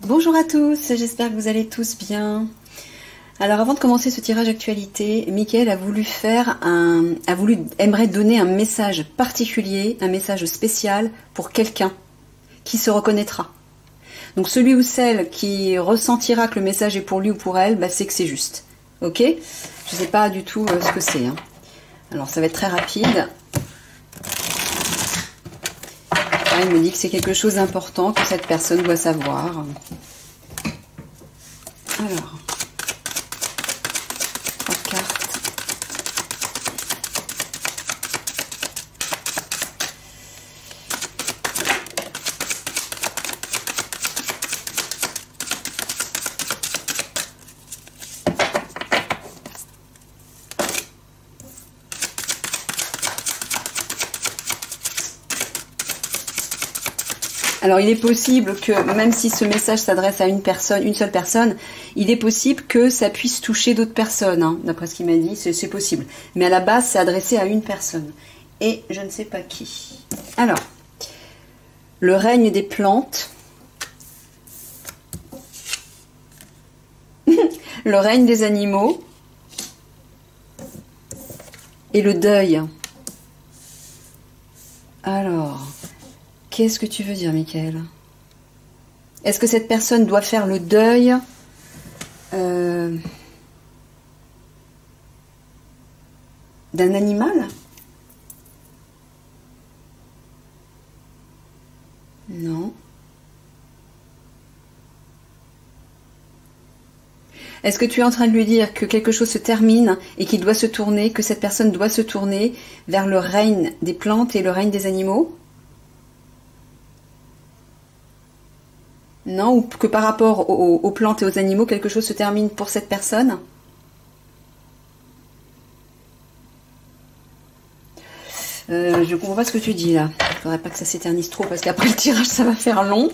Bonjour à tous, j'espère que vous allez tous bien. Alors avant de commencer ce tirage actualité, Mickaël aimerait donner un message particulier, un message spécial pour quelqu'un qui se reconnaîtra. Donc celui ou celle qui ressentira que le message est pour lui ou pour elle, c'est que c'est juste. Ok? Je ne sais pas du tout ce que c'est. Alors ça va être très rapide. Il me dit que c'est quelque chose d'important que cette personne doit savoir. Alors, 3 cartes. Alors il est possible que, même si ce message s'adresse à une personne, une seule personne, il est possible que ça puisse toucher d'autres personnes, d'après ce qu'il m'a dit, c'est possible. Mais à la base, c'est adressé à une personne. Et je ne sais pas qui. Alors, le règne des plantes, le règne des animaux et le deuil. Alors... qu'est-ce que tu veux dire, Mickaël? Est-ce que cette personne doit faire le deuil d'un animal? Non. Est-ce que tu es en train de lui dire que quelque chose se termine et qu'il doit se tourner, que cette personne doit se tourner vers le règne des plantes et le règne des animaux? Non, ou que par rapport aux plantes et aux animaux, quelque chose se termine pour cette personne? Je comprends pas ce que tu dis là. Il ne faudrait pas que ça s'éternise trop parce qu'après le tirage ça va faire long.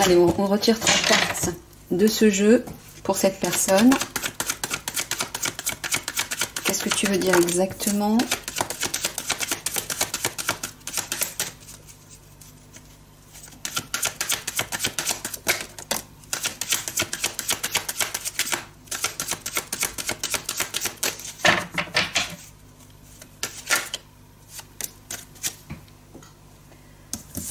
Allez, on retire 3 cartes de ce jeu pour cette personne. Qu'est-ce que tu veux dire exactement ?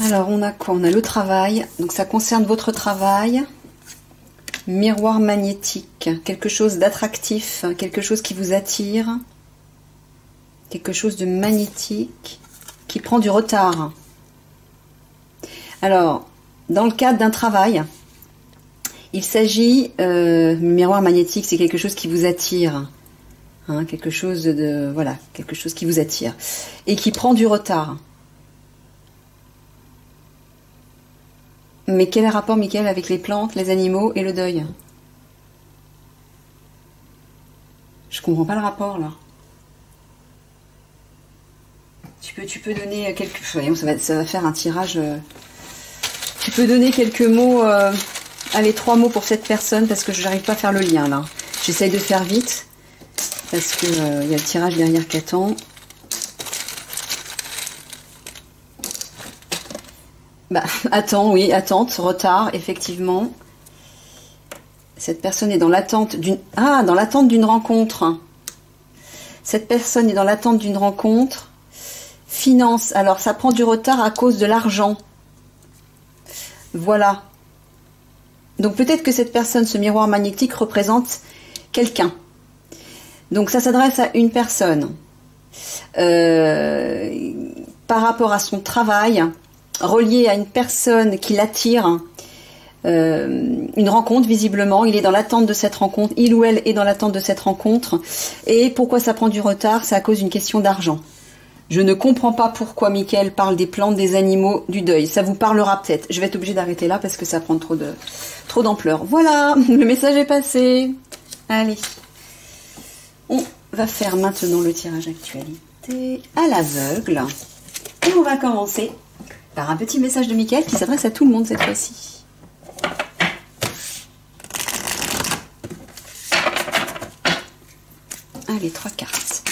Alors, on a quoi? On a le travail. Donc, ça concerne votre travail. Miroir magnétique. Quelque chose d'attractif. Quelque chose qui vous attire. Quelque chose de magnétique. Qui prend du retard. Alors, dans le cadre d'un travail, il s'agit... miroir magnétique, c'est quelque chose qui vous attire. Quelque chose de... Voilà, quelque chose qui vous attire. Et qui prend du retard. Mais quel est le rapport, Mickaël, avec les plantes, les animaux et le deuil? Je comprends pas le rapport, là. Tu peux donner quelques... Voyons, ça va faire un tirage... Tu peux donner quelques mots... Allez, 3 mots pour cette personne, parce que je n'arrive pas à faire le lien, là. J'essaye de faire vite, parce que y a le tirage derrière qui attend. Attends, oui, attente, retard, effectivement. Cette personne est dans l'attente d'une... Ah, dans l'attente d'une rencontre. Cette personne est dans l'attente d'une rencontre. Finance, alors ça prend du retard à cause de l'argent. Voilà. Donc peut-être que cette personne, ce miroir magnétique, représente quelqu'un. Donc ça s'adresse à une personne. Par rapport à son travail... relié à une personne qui l'attire, une rencontre visiblement, il est dans l'attente de cette rencontre, il ou elle est dans l'attente de cette rencontre, et pourquoi ça prend du retard? C'est à cause d'une question d'argent. Je ne comprends pas pourquoi Mickaël parle des plantes, des animaux, du deuil, ça vous parlera peut-être, je vais être obligée d'arrêter là parce que ça prend trop d'ampleur. Voilà, le message est passé. Allez, on va faire maintenant le tirage actualité à l'aveugle, et on va commencer par un petit message de Mickaël qui s'adresse à tout le monde cette fois-ci. Allez, 3 cartes.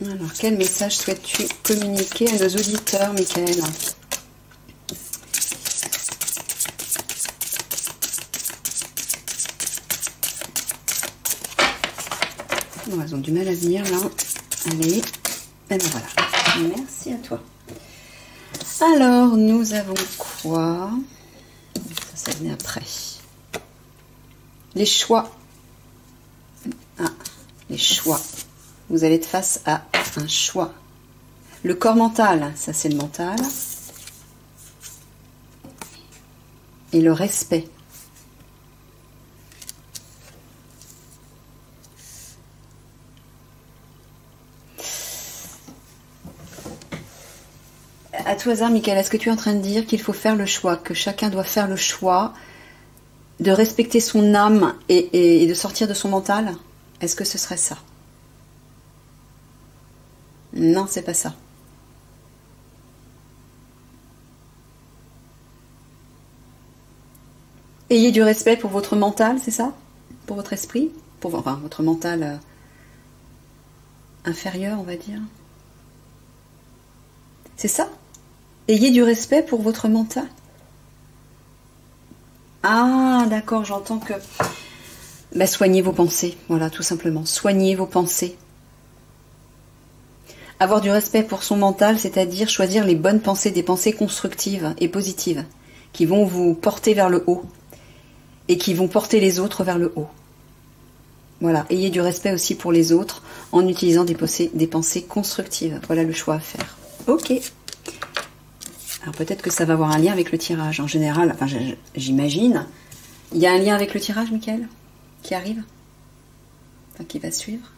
Alors, quel message souhaites-tu communiquer à nos auditeurs, Michael? Oh, ils ont du mal à venir, là. Allez, et ben voilà. Merci à toi. Alors, nous avons quoi? Ça venait après. Les choix. Ah, les choix. Vous allez être face à un choix. Le corps mental, ça c'est le mental. Et le respect. À tout hasard, Michael, est-ce que tu es en train de dire qu'il faut faire le choix, que chacun doit faire le choix de respecter son âme et de sortir de son mental? Est-ce que ce serait ça? Non, c'est pas ça. Ayez du respect pour votre mental, c'est ça? Pour votre esprit? Pour enfin, votre mental inférieur, on va dire. C'est ça? Ayez du respect pour votre mental. Ah, d'accord, j'entends que... Bah, soignez vos pensées, voilà, tout simplement. Soignez vos pensées. Avoir du respect pour son mental, c'est-à-dire choisir les bonnes pensées, des pensées constructives et positives, qui vont vous porter vers le haut, et qui vont porter les autres vers le haut. Voilà, ayez du respect aussi pour les autres, en utilisant des pensées constructives. Voilà le choix à faire. Ok. Alors peut-être que ça va avoir un lien avec le tirage. En général, enfin j'imagine. Il y a un lien avec le tirage, Michael, qui arrive, enfin qui va suivre.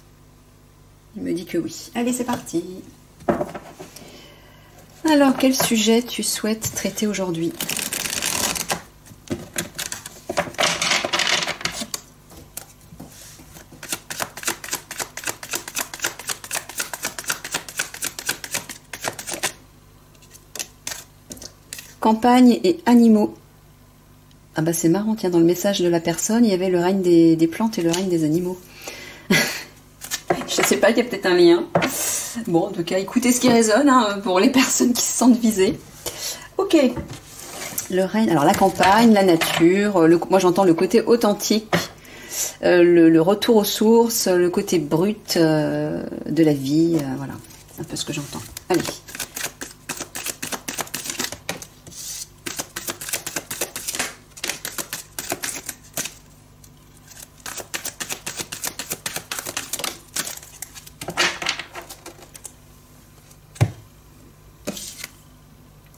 Il me dit que oui. Allez, c'est parti. Alors, quel sujet tu souhaites traiter aujourd'hui? Campagne et animaux. Ah bah c'est marrant, tiens, dans le message de la personne, il y avait le règne des plantes et le règne des animaux. Je sais pas, il y a peut-être un lien. Bon, en tout cas, écoutez ce qui résonne hein, pour les personnes qui se sentent visées. Ok. Le règne, alors la campagne, la nature, moi j'entends le côté authentique, le retour aux sources, le côté brut de la vie, voilà, c'est un peu ce que j'entends. Allez.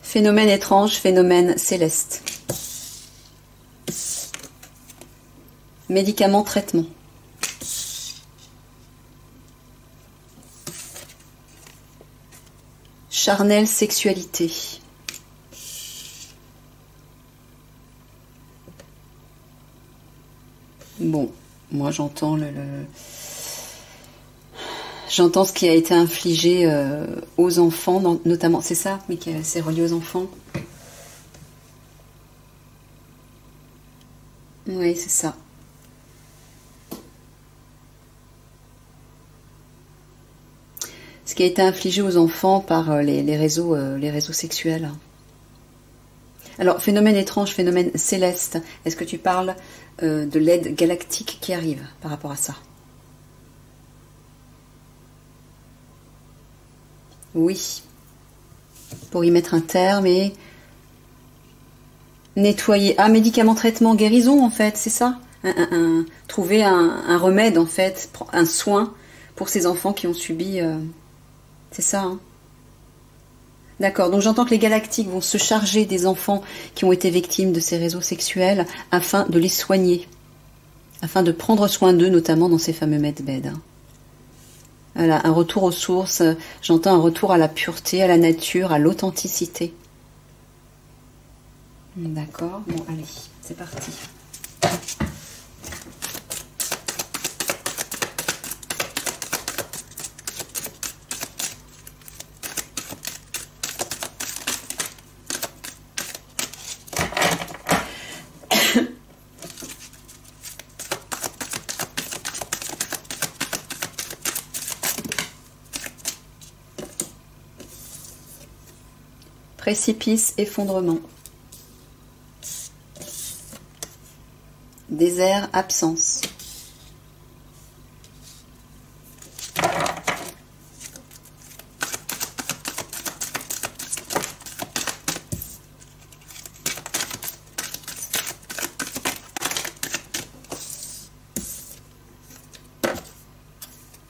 Phénomène étrange, phénomène céleste. Médicament, traitement. Charnelle, sexualité. Bon, moi j'entends j'entends ce qui a été infligé aux enfants, notamment, c'est ça, mais c'est relié aux enfants. Oui, c'est ça. Ce qui a été infligé aux enfants par les réseaux sexuels. Alors, phénomène étrange, phénomène céleste, est-ce que tu parles de l'aide galactique qui arrive par rapport à ça? Oui, pour y mettre un terme et nettoyer. Ah, médicament, traitement, guérison en fait, c'est ça. Trouver un remède en fait, un soin pour ces enfants qui ont subi... c'est ça, hein. D'accord, donc j'entends que les galactiques vont se charger des enfants qui ont été victimes de ces réseaux sexuels afin de les soigner, afin de prendre soin d'eux, notamment dans ces fameux medbeds, hein. Voilà, un retour aux sources, j'entends un retour à la pureté, à la nature, à l'authenticité. D'accord, bon allez, c'est parti. Précipice, effondrement. Désert, absence.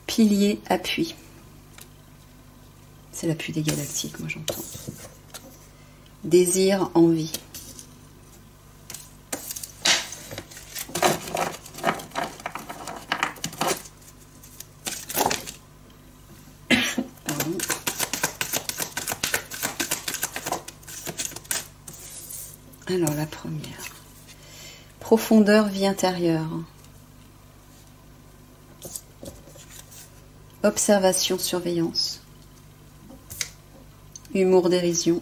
Pilier, appui. C'est l'appui des galactiques, moi j'entends. Désir, envie. Pardon. Alors la première. Profondeur, vie intérieure. Observation, surveillance. Humour, dérision.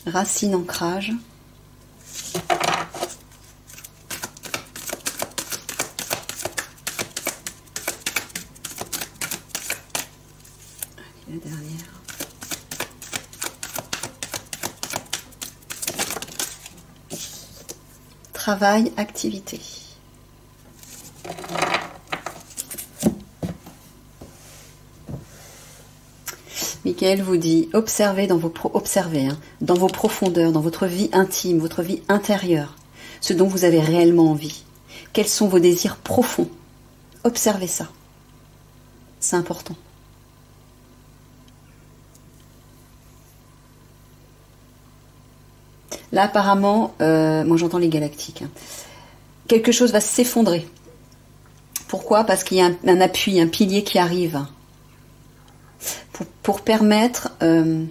Racine, ancrage. La dernière. Travail, activité. Michael vous dit, observez dans vos dans vos profondeurs, dans votre vie intime, votre vie intérieure, ce dont vous avez réellement envie. Quels sont vos désirs profonds? Observez ça. C'est important. Là, apparemment, moi j'entends les galactiques. Hein. Quelque chose va s'effondrer. Pourquoi? Parce qu'il y a un appui, un pilier qui arrive. Pour permettre,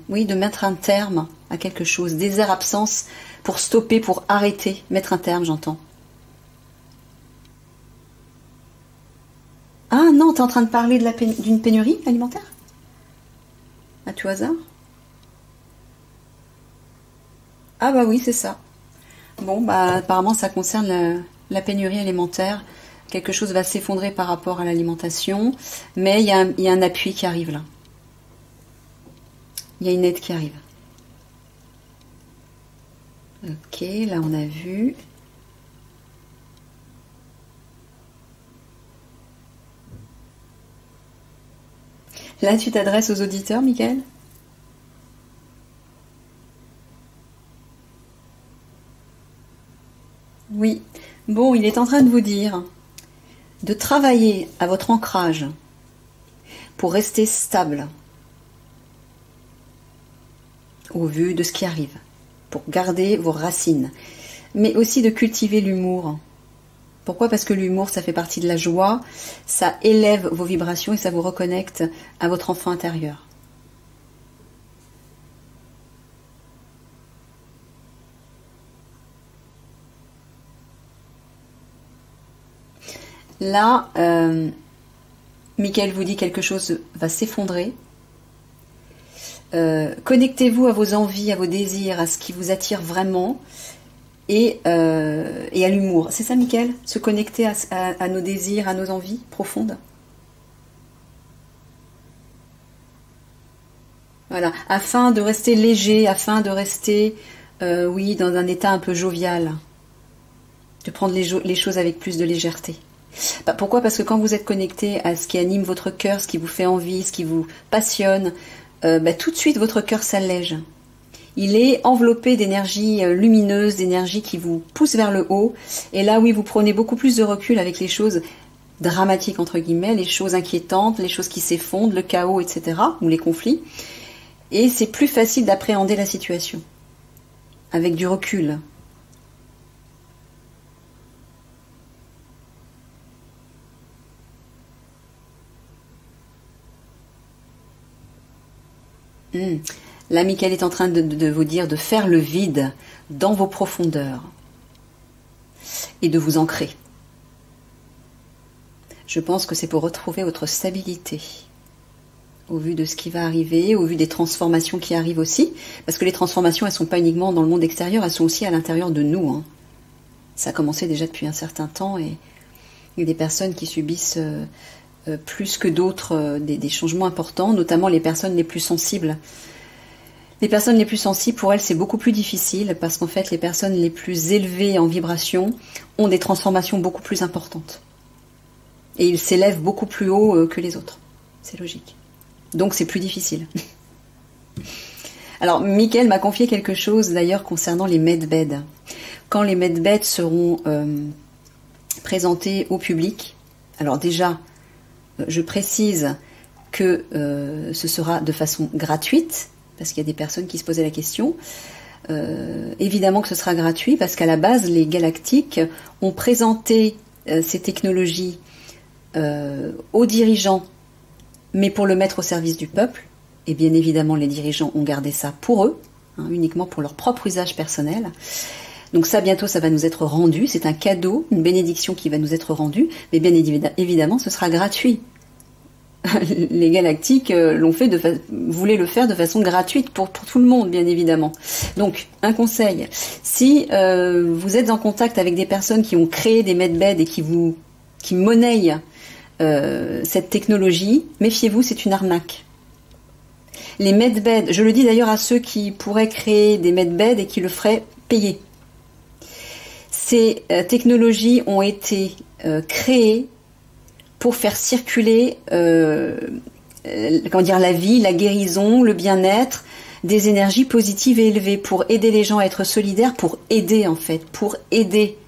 oui, de mettre un terme à quelque chose. Désert, absence, pour stopper, pour arrêter, mettre un terme, j'entends. Ah non, tu es en train de parler d'une pénurie alimentaire? À tout hasard? Ah bah oui, c'est ça. Bon, bah apparemment ça concerne la pénurie alimentaire. Quelque chose va s'effondrer par rapport à l'alimentation, mais il y a un appui qui arrive là. Il y a une aide qui arrive. Ok, là on a vu. Là tu t'adresses aux auditeurs, Michael? Oui. Bon, il est en train de vous dire de travailler à votre ancrage pour rester stable au vu de ce qui arrive, pour garder vos racines, mais aussi de cultiver l'humour. Pourquoi? Parce que l'humour, ça fait partie de la joie, ça élève vos vibrations et ça vous reconnecte à votre enfant intérieur. Là, Michael vous dit quelque chose va s'effondrer. Connectez-vous à vos envies, à vos désirs, à ce qui vous attire vraiment et à l'humour. C'est ça, Michael? Se connecter à nos désirs, à nos envies profondes. Voilà, afin de rester léger, afin de rester, oui, dans un état un peu jovial, de prendre les choses avec plus de légèreté. Bah, pourquoi? Parce que quand vous êtes connecté à ce qui anime votre cœur, ce qui vous fait envie, ce qui vous passionne, bah, tout de suite votre cœur s'allège. Il est enveloppé d'énergie lumineuse, d'énergie qui vous pousse vers le haut. Et là, oui, vous prenez beaucoup plus de recul avec les choses dramatiques, entre guillemets, les choses inquiétantes, les choses qui s'effondrent, le chaos, etc., ou les conflits. Et c'est plus facile d'appréhender la situation, avec du recul. Là, Michael est en train de vous dire de faire le vide dans vos profondeurs et de vous ancrer. Je pense que c'est pour retrouver votre stabilité, au vu de ce qui va arriver, au vu des transformations qui arrivent aussi, parce que les transformations, elles sont pas uniquement dans le monde extérieur, elles sont aussi à l'intérieur de nous, hein. Ça a commencé déjà depuis un certain temps, et il y a des personnes qui subissent plus que d'autres des changements importants, notamment les personnes les plus sensibles. Les personnes les plus sensibles, pour elles, c'est beaucoup plus difficile, parce qu'en fait, les personnes les plus élevées en vibration ont des transformations beaucoup plus importantes. Et ils s'élèvent beaucoup plus haut que les autres. C'est logique. Donc c'est plus difficile. Alors, Mickaël m'a confié quelque chose d'ailleurs concernant les medbeds. Quand les medbeds seront présentés au public, alors déjà, je précise que ce sera de façon gratuite, parce qu'il y a des personnes qui se posaient la question. Évidemment que ce sera gratuit, parce qu'à la base, les galactiques ont présenté ces technologies aux dirigeants, mais pour le mettre au service du peuple. Et bien évidemment, les dirigeants ont gardé ça pour eux, hein, uniquement pour leur propre usage personnel. Donc ça, bientôt, ça va nous être rendu. C'est un cadeau, une bénédiction qui va nous être rendue. Mais bien évidemment, ce sera gratuit. Les galactiques voulaient le faire de façon gratuite pour tout le monde, bien évidemment. Donc, un conseil. Si vous êtes en contact avec des personnes qui ont créé des medbeds et qui monnaient cette technologie, méfiez-vous, c'est une arnaque. Les medbeds, je le dis d'ailleurs à ceux qui pourraient créer des medbeds et qui le feraient payer. Ces technologies ont été créées pour faire circuler la vie, la guérison, le bien-être, des énergies positives et élevées, pour aider les gens à être solidaires, pour aider en fait, pour aider.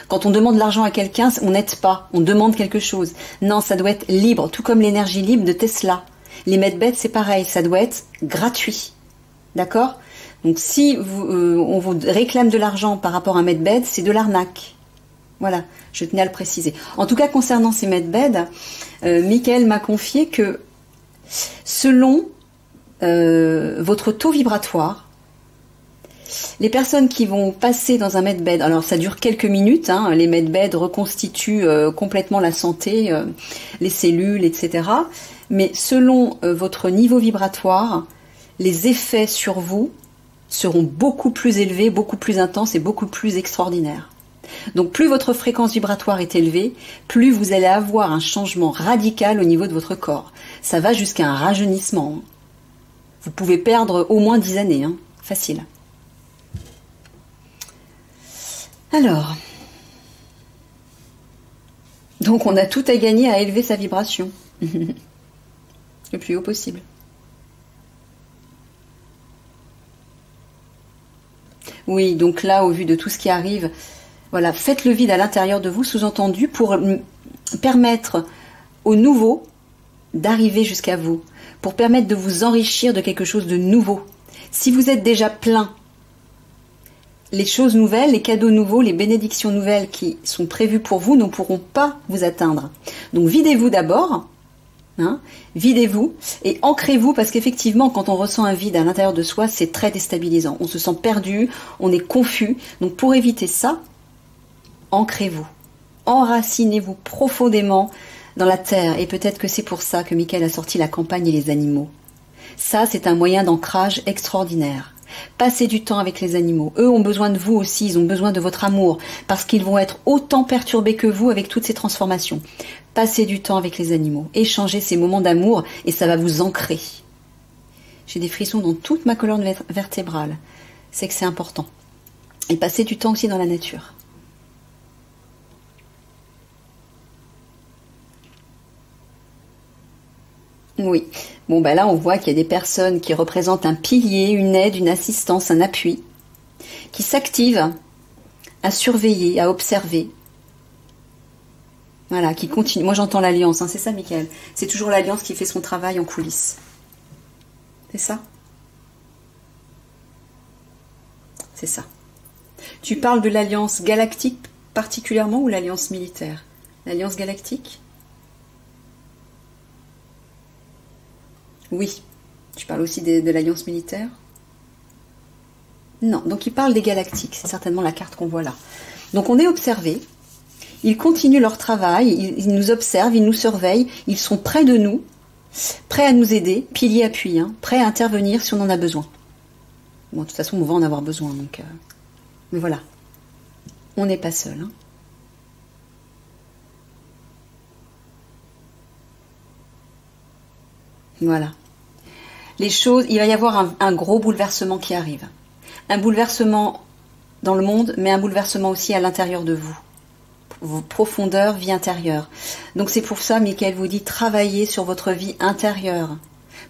Quand on demande de l'argent à quelqu'un, on n'aide pas, on demande quelque chose. Non, ça doit être libre, tout comme l'énergie libre de Tesla. Les medbeds, c'est pareil, ça doit être gratuit. D'accord ? Donc si on vous réclame de l'argent par rapport à un medbed, c'est de l'arnaque. Voilà, je tenais à le préciser. En tout cas, concernant ces medbeds, Mickaël m'a confié que selon votre taux vibratoire, les personnes qui vont passer dans un medbed, alors ça dure quelques minutes, hein, les medbeds reconstituent complètement la santé, les cellules, etc. Mais selon votre niveau vibratoire, les effets sur vous seront beaucoup plus élevés, beaucoup plus intenses et beaucoup plus extraordinaires. Donc plus votre fréquence vibratoire est élevée, plus vous allez avoir un changement radical au niveau de votre corps. Ça va jusqu'à un rajeunissement. Vous pouvez perdre au moins 10 années, hein, facile. Alors, donc on a tout à gagner à élever sa vibration. Le plus haut possible. Oui, donc là, au vu de tout ce qui arrive, voilà, faites le vide à l'intérieur de vous, sous-entendu, pour permettre aux nouveaux d'arriver jusqu'à vous, pour permettre de vous enrichir de quelque chose de nouveau. Si vous êtes déjà plein, les choses nouvelles, les cadeaux nouveaux, les bénédictions nouvelles qui sont prévues pour vous ne pourront pas vous atteindre. Donc videz-vous d'abord, hein, videz-vous et ancrez-vous, parce qu'effectivement, quand on ressent un vide à l'intérieur de soi, c'est très déstabilisant. On se sent perdu, on est confus. Donc pour éviter ça, ancrez-vous, enracinez-vous profondément dans la terre. Et peut-être que c'est pour ça que Mickaël a sorti la campagne et les animaux. Ça, c'est un moyen d'ancrage extraordinaire. Passez du temps avec les animaux. Eux ont besoin de vous aussi, ils ont besoin de votre amour, parce qu'ils vont être autant perturbés que vous avec toutes ces transformations. Passez du temps avec les animaux, échangez ces moments d'amour et ça va vous ancrer. J'ai des frissons dans toute ma colonne vertébrale. C'est que c'est important. Et passez du temps aussi dans la nature. Oui. Bon, ben là, on voit qu'il y a des personnes qui représentent un pilier, une aide, une assistance, un appui, qui s'activent à surveiller, à observer. Voilà, qui continue. Moi, j'entends l'alliance, hein, c'est ça, Mickaël. C'est toujours l'alliance qui fait son travail en coulisses. C'est ça? C'est ça. Tu parles de l'alliance galactique particulièrement ou l'alliance militaire? L'alliance galactique? Oui. Tu parles aussi de l'alliance militaire? Non. Donc il parle des galactiques. C'est certainement la carte qu'on voit là. Donc on est observé. Ils continuent leur travail. Ils nous observent, ils nous surveillent. Ils sont près de nous. Prêt à nous aider, pilier appui, hein, prêt à intervenir si on en a besoin. Bon, de toute façon, on va en avoir besoin, donc... mais voilà, on n'est pas seul. Hein. Voilà. Les choses, il va y avoir un gros bouleversement qui arrive. Un bouleversement dans le monde, mais un bouleversement aussi à l'intérieur de vous. Vos profondeurs, vie intérieure. Donc c'est pour ça, Michael vous dit, travaillez sur votre vie intérieure,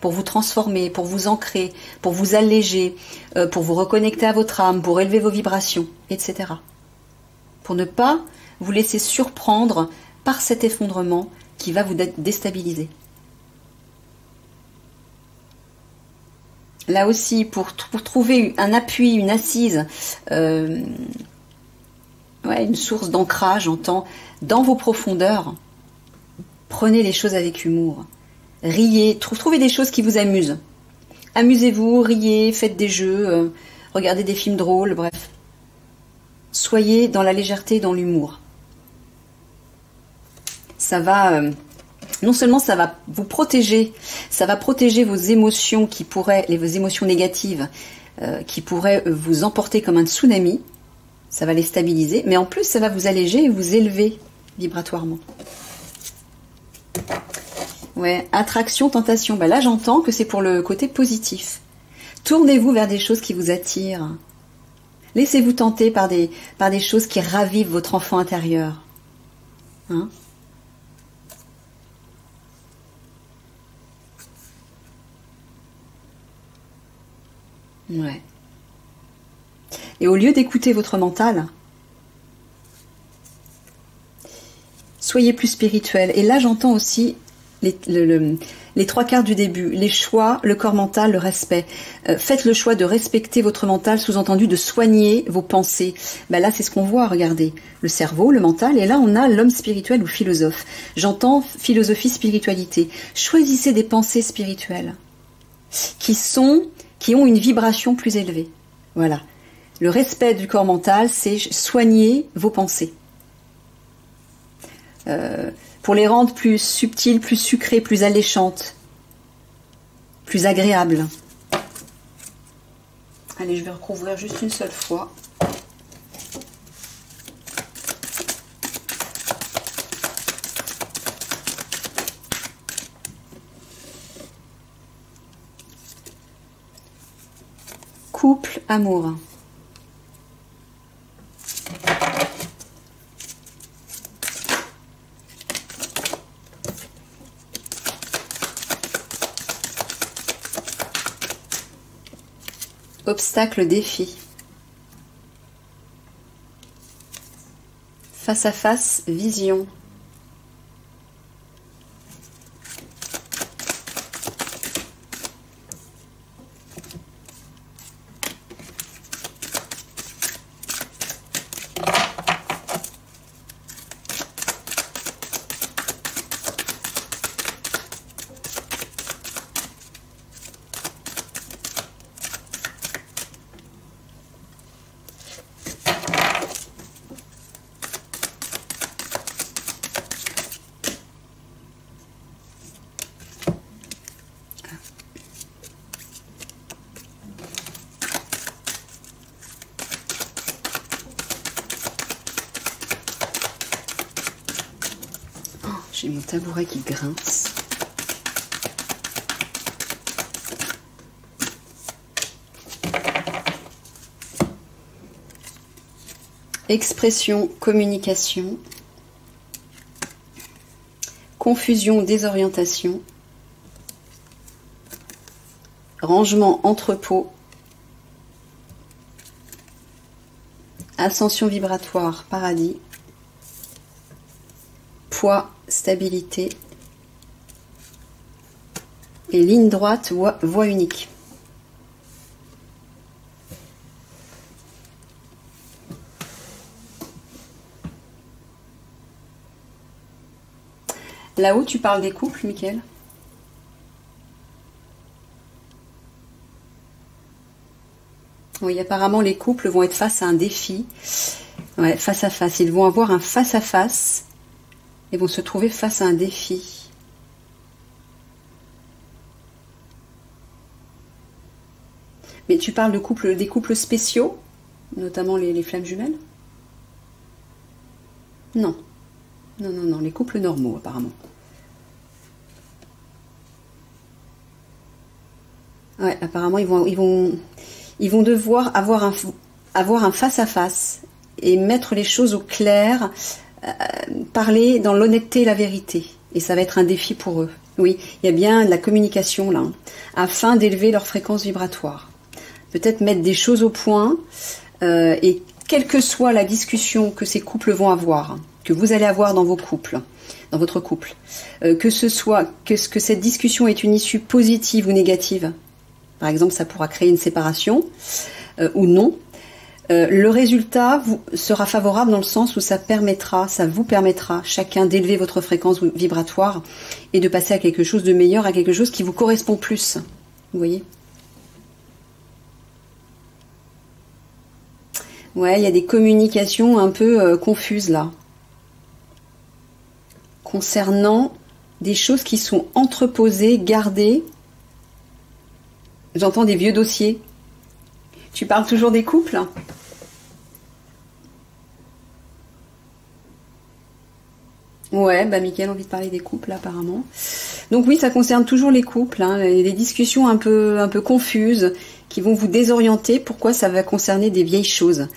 pour vous transformer, pour vous ancrer, pour vous alléger, pour vous reconnecter à votre âme, pour élever vos vibrations, etc. Pour ne pas vous laisser surprendre par cet effondrement qui va vous déstabiliser. Là aussi, pour trouver un appui, une assise, une source d'ancrage, j'entends, dans vos profondeurs, prenez les choses avec humour. Riez, trouvez des choses qui vous amusent. Amusez-vous, riez, faites des jeux, regardez des films drôles, bref. Soyez dans la légèreté, dans l'humour. Ça va... non seulement ça va vous protéger, ça va protéger vos émotions vos émotions négatives qui pourraient vous emporter comme un tsunami, ça va les stabiliser, mais en plus ça va vous alléger et vous élever vibratoirement. Ouais, attraction, tentation, là j'entends que c'est pour le côté positif. Tournez-vous vers des choses qui vous attirent. Laissez-vous tenter par des choses qui ravivent votre enfant intérieur. Hein ? Ouais. Et au lieu d'écouter votre mental, soyez plus spirituel. Et là, j'entends aussi les trois quarts du début. Les choix, le corps mental, le respect. Faites le choix de respecter votre mental, sous-entendu de soigner vos pensées. Là, c'est ce qu'on voit, regardez. Le cerveau, le mental, et là, on a l'homme spirituel ou philosophe. J'entends philosophie, spiritualité. Choisissez des pensées spirituelles qui ont une vibration plus élevée. Voilà. Le respect du corps mental, c'est soigner vos pensées. Pour les rendre plus subtiles, plus sucrées, plus alléchantes, plus agréables. Allez, je vais recouvrir juste une seule fois. Couple, amour. Obstacle, défi. Face à face, vision. J'ai mon tabouret qui grince. Expression, communication. Confusion, désorientation. Rangement, entrepôt. Ascension vibratoire, paradis. Poids, stabilité. Et ligne droite, voie unique. Là-haut, tu parles des couples, Michael? Oui, apparemment, les couples vont être face à un défi. Ouais, face à face. Ils vont avoir un face à face et vont se trouver face à un défi. Mais tu parles de des couples spéciaux, notamment les flammes jumelles? Non. Non, non, non, les couples normaux, apparemment. Ouais, apparemment, ils vont devoir avoir un face-à-face et mettre les choses au clair, parler dans l'honnêteté et la vérité. Et ça va être un défi pour eux. Oui, il y a bien de la communication là, hein, afin d'élever leur fréquence vibratoire. Peut-être mettre des choses au point, et quelle que soit la discussion que ces couples vont avoir, que vous allez avoir dans vos couples, dans votre couple, que cette discussion est une issue positive ou négative. Par exemple, ça pourra créer une séparation ou non. Le résultat sera favorable dans le sens où ça vous permettra chacun d'élever votre fréquence vibratoire et de passer à quelque chose de meilleur, à quelque chose qui vous correspond plus. Vous voyez? Ouais, il y a des communications un peu confuses là, concernant des choses qui sont entreposées, gardées. J'entends des vieux dossiers. Tu parles toujours des couples? Ouais, bah Mickaël a envie de parler des couples apparemment. Donc oui, ça concerne toujours les couples, hein, des discussions un peu confuses qui vont vous désorienter. Pourquoi? Ça va concerner des vieilles choses.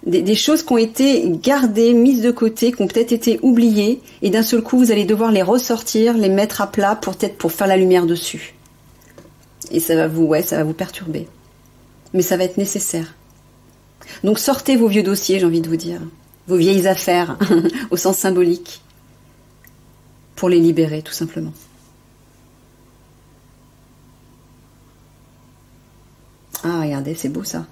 Des choses qui ont été gardées, mises de côté, qui ont peut-être été oubliées, et d'un seul coup vous allez devoir les ressortir, les mettre à plat pour faire la lumière dessus. Et ça va vous perturber. Mais ça va être nécessaire. Donc sortez vos vieux dossiers, j'ai envie de vous dire. Vos vieilles affaires, au sens symbolique. Pour les libérer, tout simplement. Ah, regardez, c'est beau ça.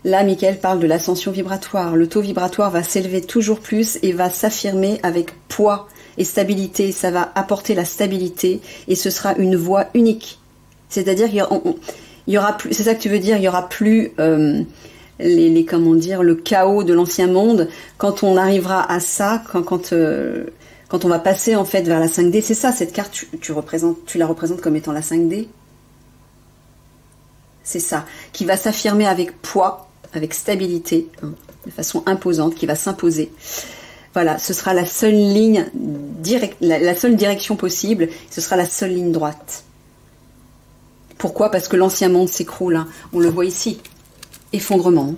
Là, Mickaël parle de l'ascension vibratoire. Le taux vibratoire va s'élever toujours plus et va s'affirmer avec poids et stabilité. Ça va apporter la stabilité et ce sera une voie unique. C'est-à-dire il y aura plus, c'est ça que tu veux dire, il y aura plus comment dire, le chaos de l'ancien monde quand on arrivera à ça, quand on va passer en fait vers la 5D. C'est ça, cette carte, tu la représentes comme étant la 5D. C'est ça, qui va s'affirmer avec poids, avec stabilité, hein, de façon imposante, qui va s'imposer. Voilà, ce sera la seule ligne la seule direction possible, ce sera la seule ligne droite. Pourquoi? Parce que l'ancien monde s'écroule, hein. On le voit ici. Effondrement.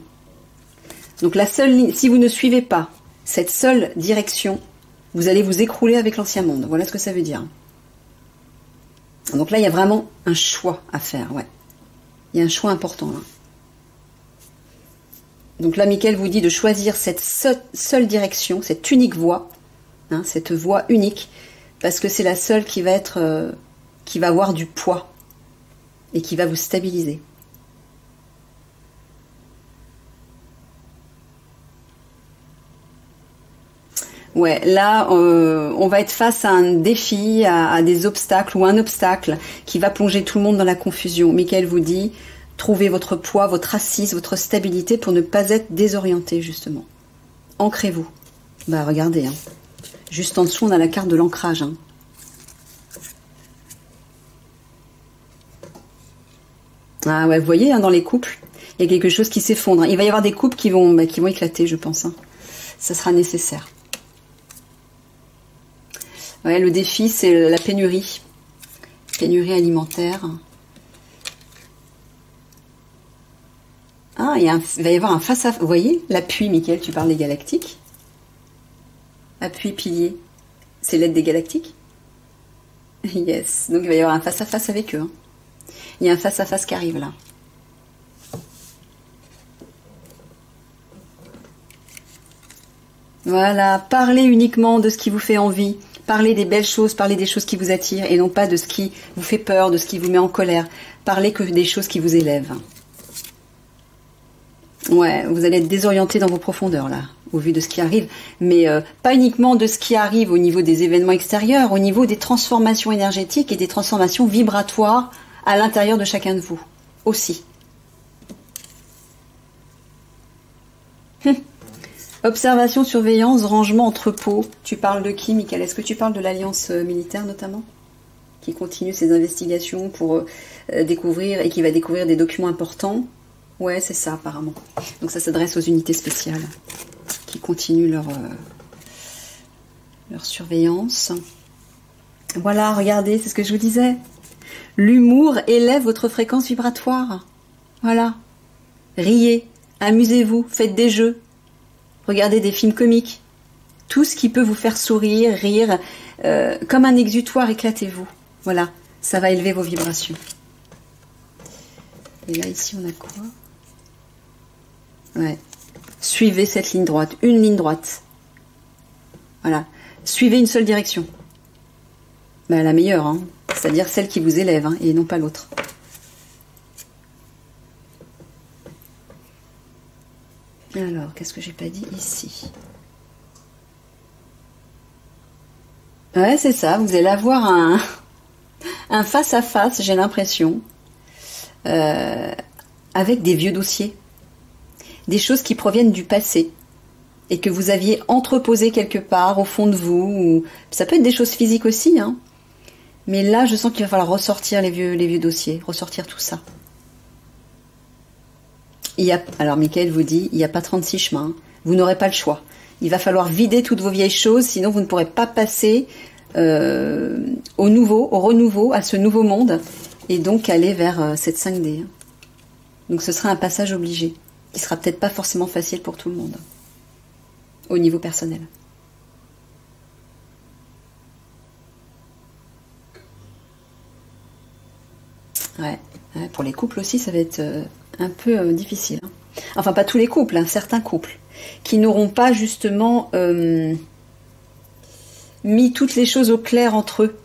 Donc la seule ligne, si vous ne suivez pas cette seule direction, vous allez vous écrouler avec l'ancien monde. Voilà ce que ça veut dire. Donc là, il y a vraiment un choix à faire, ouais. Il y a un choix important là. Donc là, Mickaël vous dit de choisir cette seule direction, cette unique voie, hein, cette voie unique, parce que c'est la seule qui va avoir du poids et qui va vous stabiliser. Ouais, là, on va être face à un défi, à des obstacles ou un obstacle qui va plonger tout le monde dans la confusion. Mickaël vous dit, trouvez votre poids, votre assise, votre stabilité pour ne pas être désorienté, justement. Ancrez-vous. Bah, regardez, hein. Juste en dessous, on a la carte de l'ancrage, hein. Ah ouais, vous voyez, hein, dans les couples, il y a quelque chose qui s'effondre. Il va y avoir des couples qui vont éclater, je pense, hein. Ça sera nécessaire. Ouais, le défi, c'est la pénurie. Pénurie alimentaire. Ah, il va y avoir un face-à-face. Vous voyez, l'appui, Mickaël, tu parles des galactiques. Appui, pilier. C'est l'aide des galactiques. Yes. Donc, il va y avoir un face-à-face avec eux, hein. Il y a un face-à-face qui arrive, là. Voilà. Parlez uniquement de ce qui vous fait envie. Parlez des belles choses, parlez des choses qui vous attirent et non pas de ce qui vous fait peur, de ce qui vous met en colère. Parlez que des choses qui vous élèvent. Ouais, vous allez être désorienté dans vos profondeurs là, au vu de ce qui arrive. Mais pas uniquement de ce qui arrive au niveau des événements extérieurs, au niveau des transformations énergétiques et des transformations vibratoires à l'intérieur de chacun de vous aussi. Observation, surveillance, rangement, entrepôt. Tu parles de qui, Mickaël? Est-ce que tu parles de l'alliance militaire notamment? qui continue ses investigations pour découvrir, et qui va découvrir des documents importants. Ouais, c'est ça apparemment. Donc ça s'adresse aux unités spéciales qui continuent leur surveillance. Voilà, regardez, c'est ce que je vous disais. L'humour élève votre fréquence vibratoire. Voilà. Riez, amusez-vous, faites des jeux, regardez des films comiques. Tout ce qui peut vous faire sourire, rire, comme un exutoire, éclatez-vous. Voilà, ça va élever vos vibrations. Et là, ici, on a quoi? Ouais. Suivez cette ligne droite, une ligne droite. Voilà. Suivez une seule direction. Ben, la meilleure, hein. C'est-à-dire celle qui vous élève, hein, et non pas l'autre. Alors, qu'est-ce que j'ai pas dit ici? Ouais, c'est ça, vous allez avoir un face-à-face, j'ai l'impression, avec des vieux dossiers. Des choses qui proviennent du passé et que vous aviez entreposées quelque part au fond de vous. Ou... ça peut être des choses physiques aussi, hein. Mais là, je sens qu'il va falloir ressortir les vieux dossiers, ressortir tout ça. Alors, Michael vous dit, il n'y a pas 36 chemins. Hein. Vous n'aurez pas le choix. Il va falloir vider toutes vos vieilles choses, sinon vous ne pourrez pas passer au renouveau, à ce nouveau monde, et donc aller vers cette 5D. Hein. Donc ce sera un passage obligé, qui sera peut-être pas forcément facile pour tout le monde, au niveau personnel. Ouais, pour les couples aussi, ça va être un peu difficile. Hein. Enfin, pas tous les couples, hein, certains couples, qui n'auront pas justement mis toutes les choses au clair entre eux.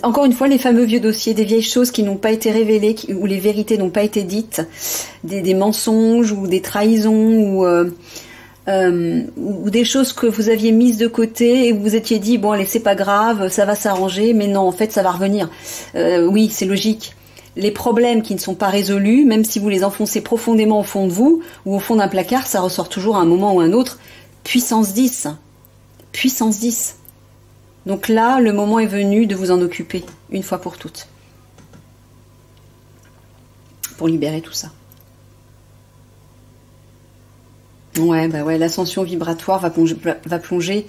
Encore une fois, les fameux vieux dossiers, des vieilles choses qui n'ont pas été révélées, où les vérités n'ont pas été dites, des mensonges ou des trahisons ou des choses que vous aviez mises de côté et vous vous étiez dit, bon allez, c'est pas grave, ça va s'arranger, mais non, en fait, ça va revenir. Oui, c'est logique. Les problèmes qui ne sont pas résolus, même si vous les enfoncez profondément au fond de vous ou au fond d'un placard, ça ressort toujours à un moment ou à un autre. Puissance 10. Puissance 10. Donc là, le moment est venu de vous en occuper, une fois pour toutes. Pour libérer tout ça. Ouais, bah ouais, l'ascension vibratoire va plonger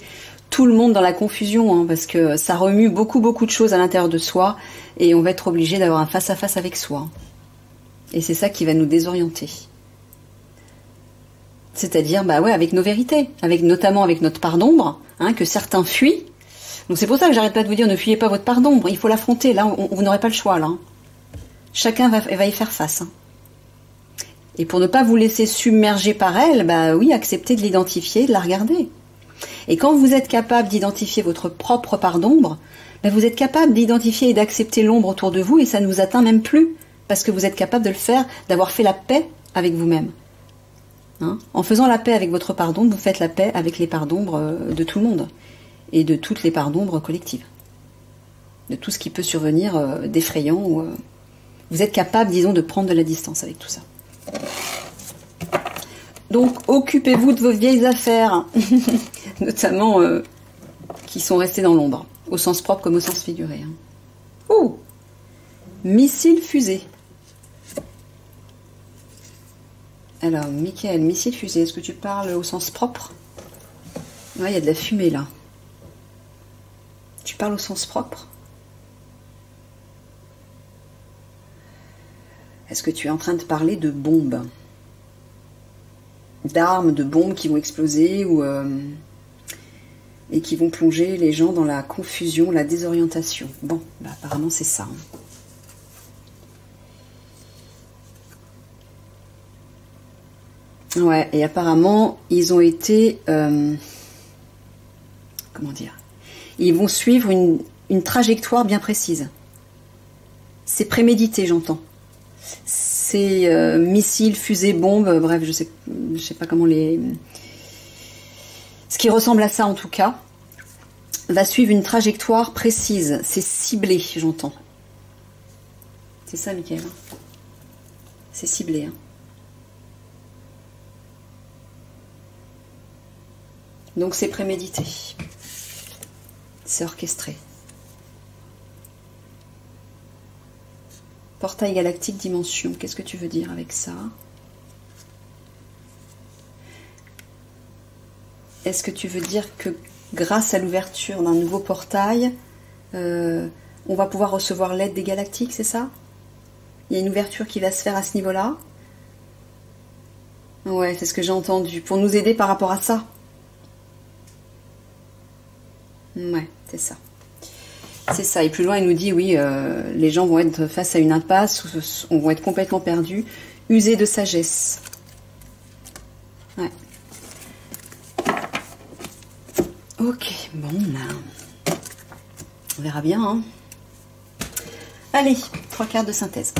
tout le monde dans la confusion, hein, parce que ça remue beaucoup de choses à l'intérieur de soi, et on va être obligé d'avoir un face-à-face avec soi. Et c'est ça qui va nous désorienter. C'est-à-dire, bah ouais, avec nos vérités, notamment avec notre part d'ombre, hein, que certains fuient. Donc c'est pour ça que j'arrête pas de vous dire, ne fuyez pas votre part d'ombre, il faut l'affronter, là, vous n'aurez pas le choix, là. Chacun va y faire face. Hein. Et pour ne pas vous laisser submerger par elle, bah oui, acceptez de l'identifier, de la regarder. Et quand vous êtes capable d'identifier votre propre part d'ombre, bah vous êtes capable d'identifier et d'accepter l'ombre autour de vous, et ça ne vous atteint même plus, parce que vous êtes capable de le faire, d'avoir fait la paix avec vous-même. Hein, en faisant la paix avec votre part d'ombre, vous faites la paix avec les parts d'ombre de tout le monde, et de toutes les parts d'ombre collectives. De tout ce qui peut survenir d'effrayant. Vous êtes capable, disons, de prendre de la distance avec tout ça. Donc, occupez-vous de vos vieilles affaires, notamment qui sont restées dans l'ombre, au sens propre comme au sens figuré. Hein. Oh, missile fusée. Alors, Michael, missile fusée, est-ce que tu parles au sens propre? Ouais, il y a de la fumée là. Tu parles au sens propre? Est-ce que tu es en train de parler de bombes? D'armes, de bombes qui vont exploser et qui vont plonger les gens dans la confusion, la désorientation. Bon, bah, apparemment c'est ça. Hein. Ouais, et apparemment ils ont été... comment dire? Ils vont suivre une trajectoire bien précise. C'est prémédité, j'entends. C'est missiles, fusées, bombes, bref, je sais pas comment les... Ce qui ressemble à ça en tout cas, va suivre une trajectoire précise. C'est ciblé, j'entends. C'est ça, Michael. C'est ciblé. Hein. Donc c'est prémédité. C'est orchestré. Portail galactique dimension. Qu'est-ce que tu veux dire avec ça? Est-ce que tu veux dire que grâce à l'ouverture d'un nouveau portail, on va pouvoir recevoir l'aide des galactiques, c'est ça? Il y a une ouverture qui va se faire à ce niveau-là? Ouais, c'est ce que j'ai entendu. Pour nous aider par rapport à ça? Ouais, c'est ça. C'est ça. Et plus loin, il nous dit, oui, les gens vont être face à une impasse, on va être complètement perdus, usés de sagesse. Ouais. Ok, bon, ben, on verra bien. Hein. Allez, 3 cartes de synthèse.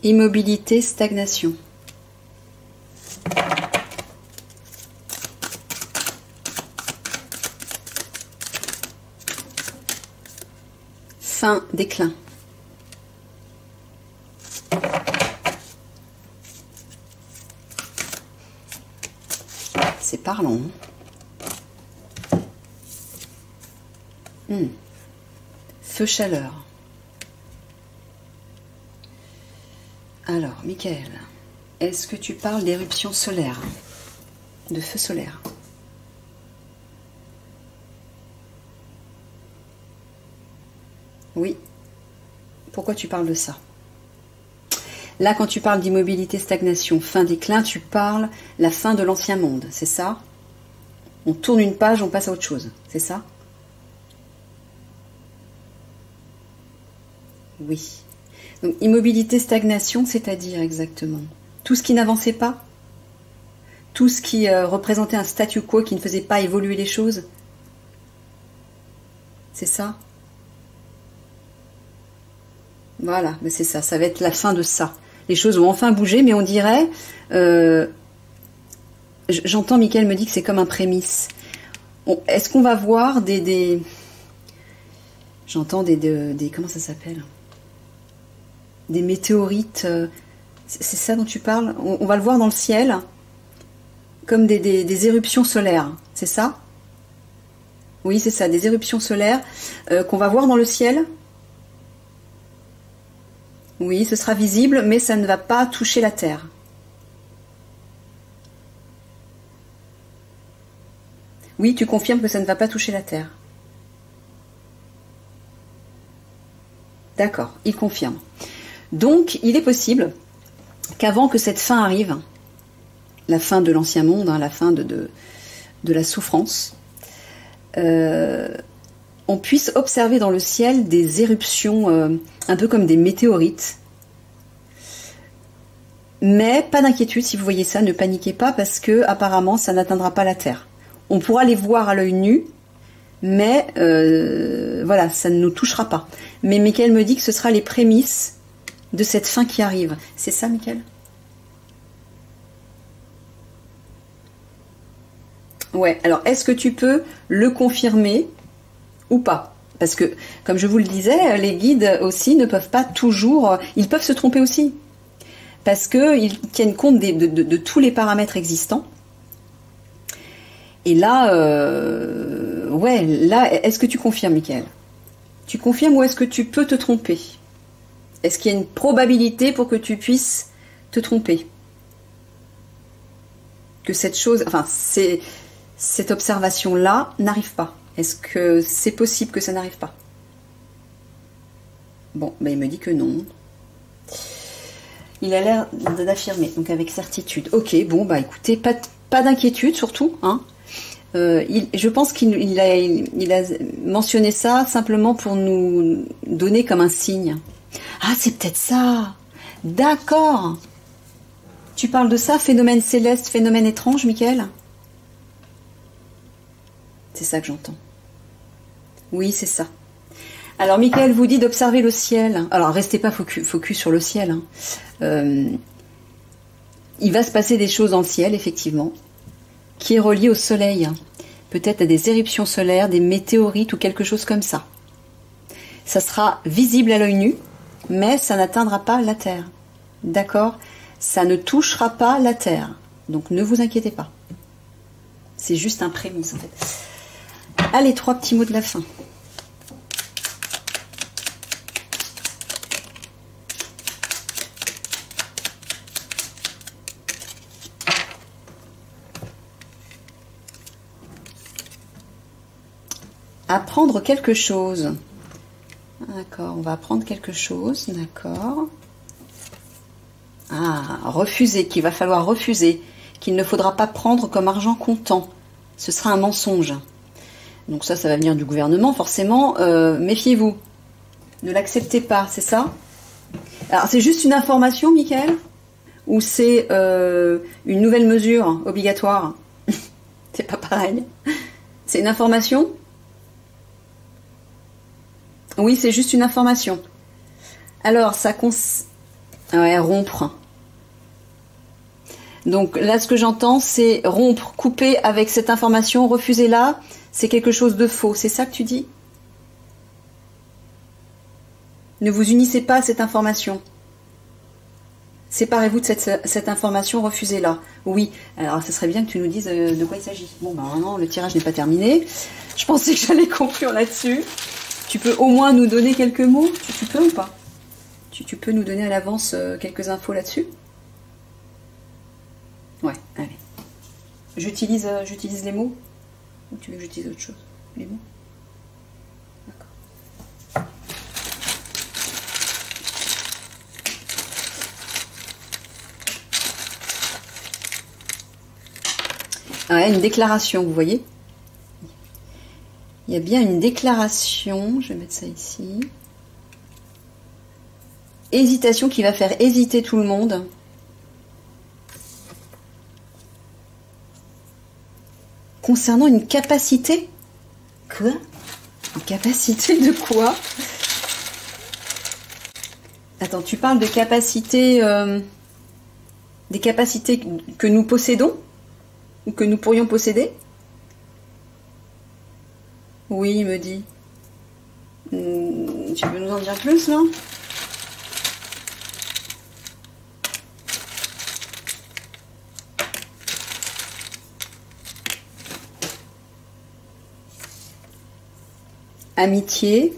Immobilité, stagnation. Fin, déclin. C'est parlant. Feu, chaleur. Alors, Michael, est-ce que tu parles d'éruption solaire, de feu solaire? Oui. Pourquoi tu parles de ça? Là, quand tu parles d'immobilité, stagnation, fin, déclin, tu parles la fin de l'ancien monde, c'est ça? On tourne une page, on passe à autre chose, c'est ça? Oui. Donc, immobilité, stagnation, c'est-à-dire exactement tout ce qui n'avançait pas, tout ce qui représentait un statu quo qui ne faisait pas évoluer les choses. C'est ça? Voilà, mais c'est ça, ça va être la fin de ça. Les choses ont enfin bougé, mais on dirait... J'entends, Mickaël me dit que c'est comme un prémisse. Est-ce qu'on va voir des j'entends des... Comment ça s'appelle? Des météorites, c'est ça dont tu parles? On va le voir dans le ciel, comme des éruptions solaires, c'est ça? Oui, c'est ça, des éruptions solaires qu'on va voir dans le ciel. Oui, ce sera visible, mais ça ne va pas toucher la Terre. Oui, tu confirmes que ça ne va pas toucher la Terre. D'accord, il confirme. Donc, il est possible qu'avant que cette fin arrive, la fin de l'ancien monde, hein, la fin de la souffrance, on puisse observer dans le ciel des éruptions un peu comme des météorites. Mais pas d'inquiétude, si vous voyez ça, ne paniquez pas parce que apparemment ça n'atteindra pas la Terre. On pourra les voir à l'œil nu, mais voilà, ça ne nous touchera pas. Mais Mickaël me dit que ce sera les prémices de cette fin qui arrive. C'est ça, Mickaël? Ouais, alors est-ce que tu peux le confirmer ou pas? Parce que, comme je vous le disais, les guides aussi ne peuvent pas toujours... Ils peuvent se tromper aussi. Parce qu'ils tiennent compte de tous les paramètres existants. Et là, ouais, là, est-ce que tu confirmes, Mickaël? Tu confirmes ou est-ce que tu peux te tromper? Est-ce qu'il y a une probabilité pour que tu puisses te tromper? Que cette chose, enfin, cette observation-là n'arrive pas. Est-ce que c'est possible que ça n'arrive pas? Bon, ben il me dit que non. Il a l'air d'affirmer, donc avec certitude. Ok, bon, bah écoutez, pas d'inquiétude surtout, hein. Je pense qu'il a mentionné ça simplement pour nous donner comme un signe. Ah, c'est peut-être ça. D'accord. Tu parles de ça, phénomène céleste, phénomène étrange, Mickaël? C'est ça que j'entends. Oui, c'est ça. Alors, Michael vous dit d'observer le ciel. Alors, restez pas focus sur le ciel. Hein. Il va se passer des choses dans le ciel, effectivement, qui est relié au soleil. Peut-être à des éruptions solaires, des météorites ou quelque chose comme ça. Ça sera visible à l'œil nu, mais ça n'atteindra pas la Terre. D'accord? Ça ne touchera pas la Terre. Donc, ne vous inquiétez pas. C'est juste un prémisse, en fait. Allez, 3 petits mots de la fin. Apprendre quelque chose. D'accord, on va apprendre quelque chose, d'accord. Ah, refuser, qu'il va falloir refuser, qu'il ne faudra pas prendre comme argent comptant. Ce sera un mensonge. Donc ça va venir du gouvernement, forcément. Méfiez-vous. Ne l'acceptez pas, c'est ça? Alors, c'est juste une information, Michael? Ou c'est une nouvelle mesure obligatoire? C'est pas pareil. C'est une information? Oui, c'est juste une information. Alors, ça ouais, rompre. Donc là, ce que j'entends, c'est rompre, couper avec cette information, refuser là, c'est quelque chose de faux. C'est ça que tu dis? Ne vous unissez pas à cette information. Séparez-vous de cette information, refusez-la. Oui, alors ce serait bien que tu nous dises de quoi il s'agit. Bon, ben non, le tirage n'est pas terminé. Je pensais que j'allais conclure là-dessus. Tu peux au moins nous donner quelques mots? Tu peux ou pas? Tu peux nous donner à l'avance quelques infos là-dessus? Ouais, allez. J'utilise les mots? Ou tu veux que j'utilise autre chose? Les mots? D'accord. Ouais, une déclaration, vous voyez? Il y a bien une déclaration, je vais mettre ça ici. Hésitation qui va faire hésiter tout le monde. Concernant une capacité? Quoi? Une capacité de quoi? Attends, tu parles de capacité... des capacités que nous possédons? Ou que nous pourrions posséder? Oui, il me dit. Tu veux nous en dire plus, là? Amitié.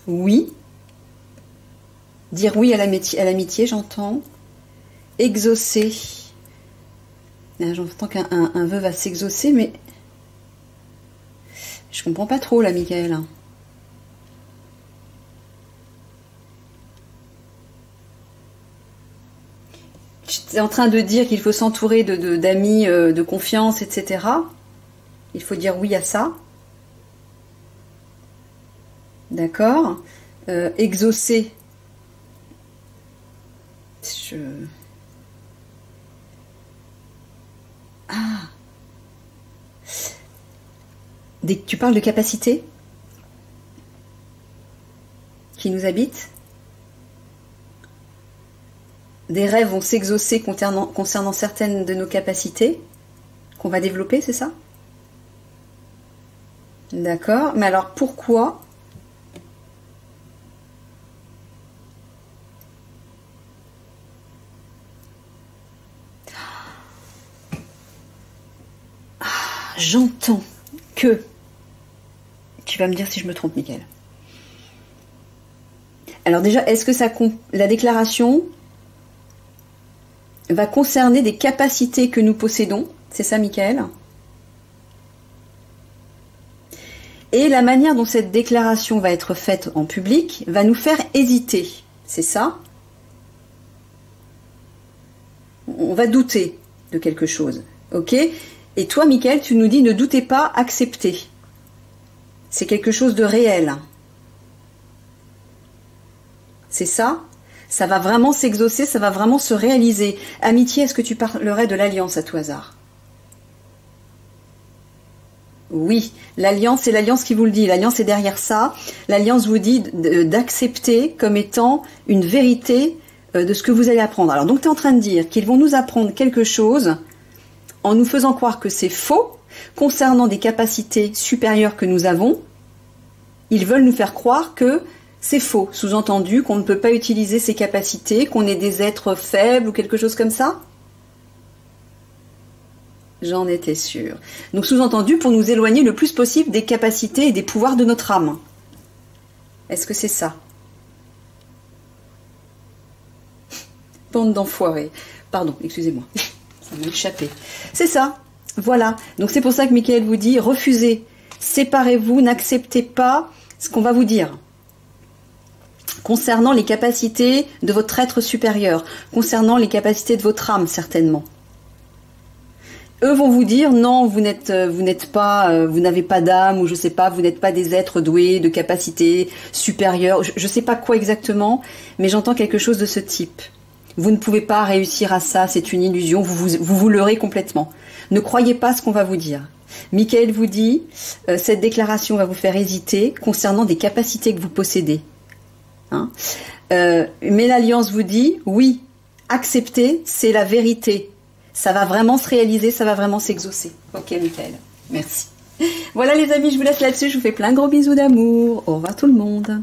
Oui. Dire oui à l'amitié, j'entends. Exaucer. J'entends qu'un vœu va s'exaucer, mais je comprends pas trop là, Michael. J'étais en train de dire qu'il faut s'entourer d'amis de confiance, etc. Il faut dire oui à ça. D'accord. Exaucer. Ah. Tu parles de capacité qui nous habite. Des rêves vont s'exaucer concernant certaines de nos capacités qu'on va développer, c'est ça? D'accord. Mais alors pourquoi? J'entends que... Tu vas me dire si je me trompe, Michael. Alors déjà, est-ce que la déclaration va concerner des capacités que nous possédons? C'est ça, Michael? Et la manière dont cette déclaration va être faite en public va nous faire hésiter. C'est ça? On va douter de quelque chose. Ok? Et toi, Michael, tu nous dis ne doutez pas, acceptez. C'est quelque chose de réel. C'est ça? Ça va vraiment s'exaucer, ça va vraiment se réaliser. Amitié, est-ce que tu parlerais de l'alliance à tout hasard? Oui, l'alliance, c'est l'alliance qui vous le dit. L'alliance est derrière ça. L'alliance vous dit d'accepter comme étant une vérité de ce que vous allez apprendre. Alors donc tu es en train de dire qu'ils vont nous apprendre quelque chose en nous faisant croire que c'est faux concernant des capacités supérieures que nous avons. Ils veulent nous faire croire que c'est faux, sous-entendu qu'on ne peut pas utiliser ces capacités, qu'on est des êtres faibles ou quelque chose comme ça. J'en étais sûre. Donc sous-entendu pour nous éloigner le plus possible des capacités et des pouvoirs de notre âme. Est-ce que c'est ça? Bande d'enfoirés. Pardon, excusez-moi. Ça m'a échappé. C'est ça. Voilà. Donc c'est pour ça que Michael vous dit, refusez. Séparez-vous, n'acceptez pas ce qu'on va vous dire. Concernant les capacités de votre être supérieur. Concernant les capacités de votre âme, certainement. Eux vont vous dire non, vous n'êtes pas, vous n'avez pas d'âme ou je sais pas, vous n'êtes pas des êtres doués de capacités supérieures. Je sais pas quoi exactement, mais j'entends quelque chose de ce type. Vous ne pouvez pas réussir à ça, c'est une illusion. Vous leurrez complètement. Ne croyez pas ce qu'on va vous dire. Michael vous dit cette déclaration va vous faire hésiter concernant des capacités que vous possédez. Hein, mais l'Alliance vous dit oui, acceptez, c'est la vérité. Ça va vraiment se réaliser, ça va vraiment s'exaucer. Ok, Michael, merci. Voilà les amis, je vous laisse là-dessus. Je vous fais plein de gros bisous d'amour. Au revoir tout le monde.